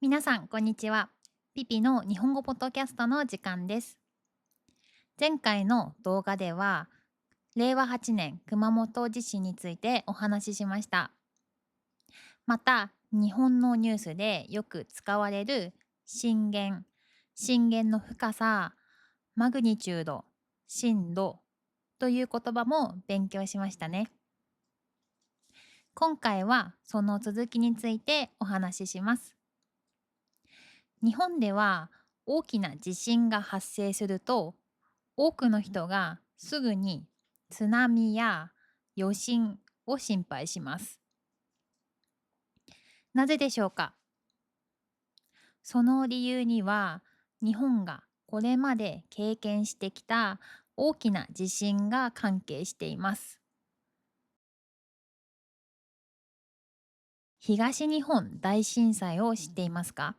皆さん、こんにちは。ピピの日本語ポッドキャストの時間です。前回の動画では、令和8年熊本地震についてお話ししました。また、日本のニュースでよく使われる震源の深さ、マグニチュード、震度という言葉も勉強しましたね。今回はその続きについてお話しします。日本では大きな地震が発生すると、多くの人がすぐに津波や余震を心配します。なぜでしょうか？その理由には、日本がこれまで経験してきた大きな地震が関係しています。東日本大震災を知っていますか？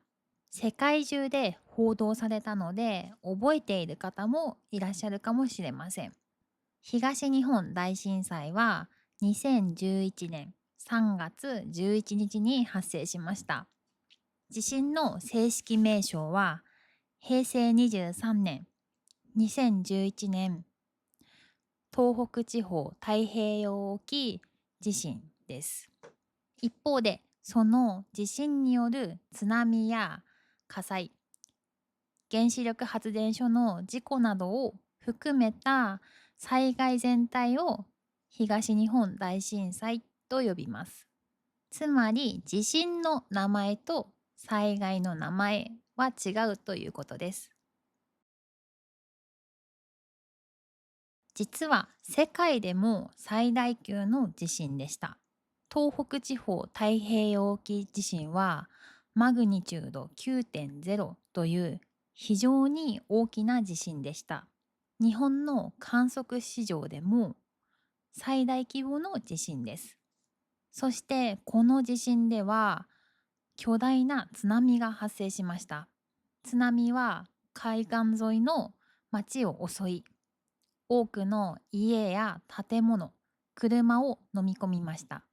世界中で報道されたので、覚えている方もいらっしゃるかもしれません。東日本大震災は2011年3月11日に発生しました。地震の正式名称は平成23年2011年東北地方太平洋沖地震です。一方で、その地震による津波や火災、原子力発電所の事故などを含めた災害全体を東日本大震災と呼びます。つまり地震の名前と災害の名前は違うということです。実は世界でも最大級の地震でした。東北地方太平洋沖地震はマグニチュード9.0という非常に大きな地震でした。日本の観測史上でも最大規模の地震です。そしてこの地震では巨大な津波が発生しました。津波は海岸沿いの町を襲い、多くの家や建物、車を飲み込みました。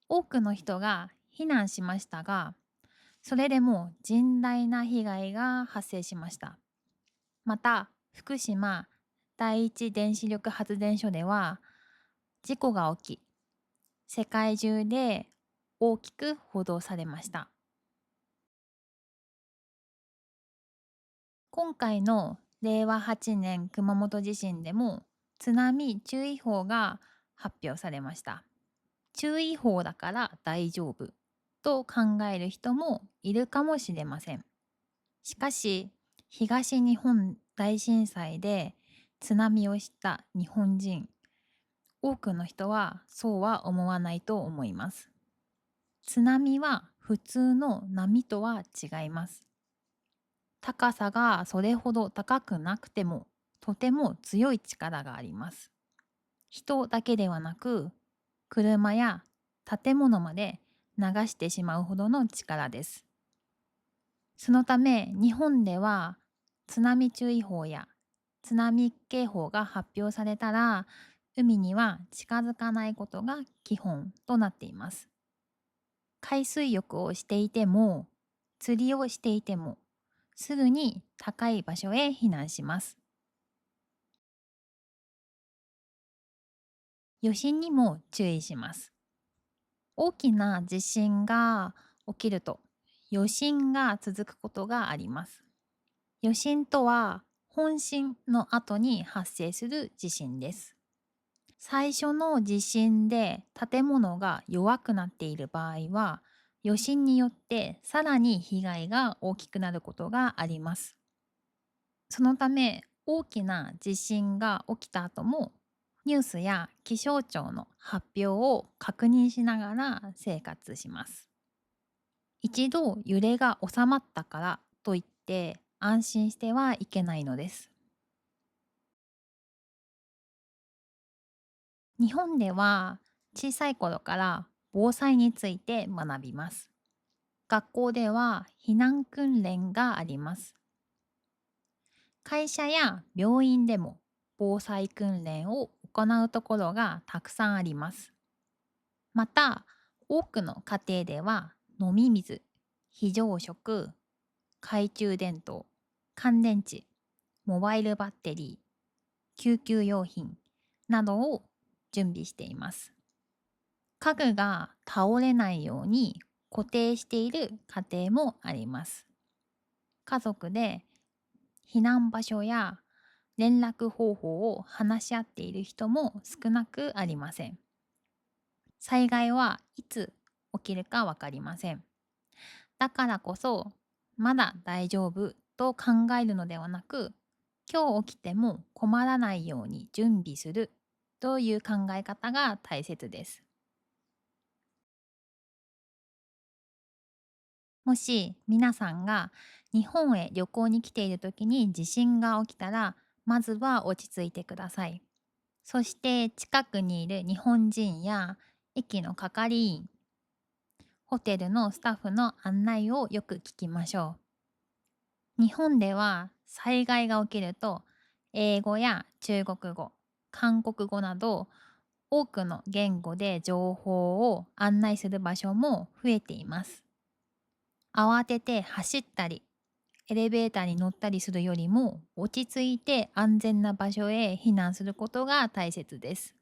多くの人が避難しましたが、それでも甚大な被害が発生しました。また、福島第一原子力発電所では事故が起き、世界中で大きく報道されました。今回の令和8年熊本地震でも津波注意報が発表されました。注意報だから大丈夫と考える人もいるかもしれません。しかし、東日本大震災で津波を知った日本人、多くの人はそうは思わないと思います。津波は普通の波とは違います。高さがそれほど高くなくても、とても強い力があります。人だけではなく、車や建物まで流してしまうほどの力です。そのため、日本では津波注意報や津波警報が発表されたら、海には近づかないことが基本となっています。海水浴をしていても、釣りをしていても、すぐに高い場所へ避難します。余震にも注意します。大きな地震が起きると余震が続くことがあります。余震とは本震の後に発生する地震です。最初の地震で建物が弱くなっている場合は、余震によってさらに被害が大きくなることがあります。そのため、大きな地震が起きた後も、ニュースや気象庁の発表を確認しながら生活します。一度揺れが収まったからといって安心してはいけないのです。日本では小さい頃から防災について学びます。学校では避難訓練があります。会社や病院でも防災訓練を行うところがたくさんあります。また、多くの家庭では飲み水、非常食、懐中電灯、乾電池、モバイルバッテリー、救急用品などを準備しています。家具が倒れないように固定している家庭もあります。家族で避難場所や連絡方法を話し合っている人も少なくありません。災害はいつ起きるかわかりません。だからこそ、まだ大丈夫と考えるのではなく、今日起きても困らないように準備するという考え方が大切です。もし皆さんが日本へ旅行に来ている時に地震が起きたら、まずは落ち着いてください。そして近くにいる日本人や駅の係員、ホテルのスタッフの案内をよく聞きましょう。日本では災害が起きると英語や中国語、韓国語など多くの言語で情報を案内する場所も増えています。慌てて走ったり、エレベーターに乗ったりするよりも落ち着いて安全な場所へ避難することが大切です。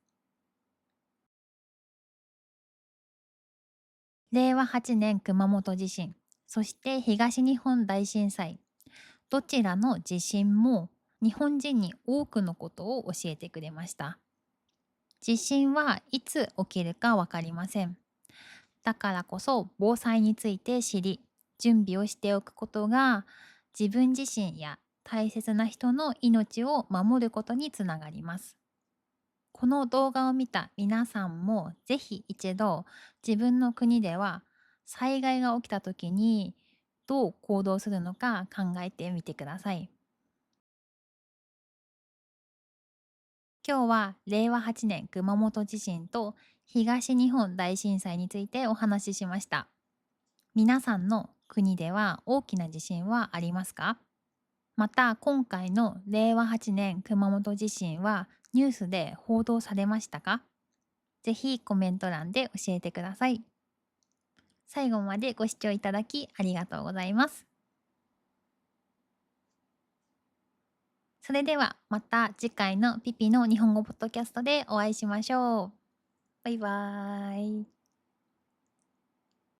令和8年熊本地震、そして東日本大震災、どちらの地震も日本人に多くのことを教えてくれました。地震はいつ起きるかわかりません。だからこそ防災について知り、準備をしておくことが自分自身や大切な人の命を守ることにつながります。この動画を見た皆さんもぜひ一度自分の国では災害が起きた時にどう行動するのか考えてみてください。今日は令和8年熊本地震と東日本大震災についてお話ししました。皆さんの国では大きな地震はありますか？また今回の令和8年熊本地震はニュースで報道されましたか？ぜひコメント欄で教えてください。最後までご視聴いただきありがとうございます。それではまた次回のピピの日本語ポッドキャストでお会いしましょう。バイバーイ。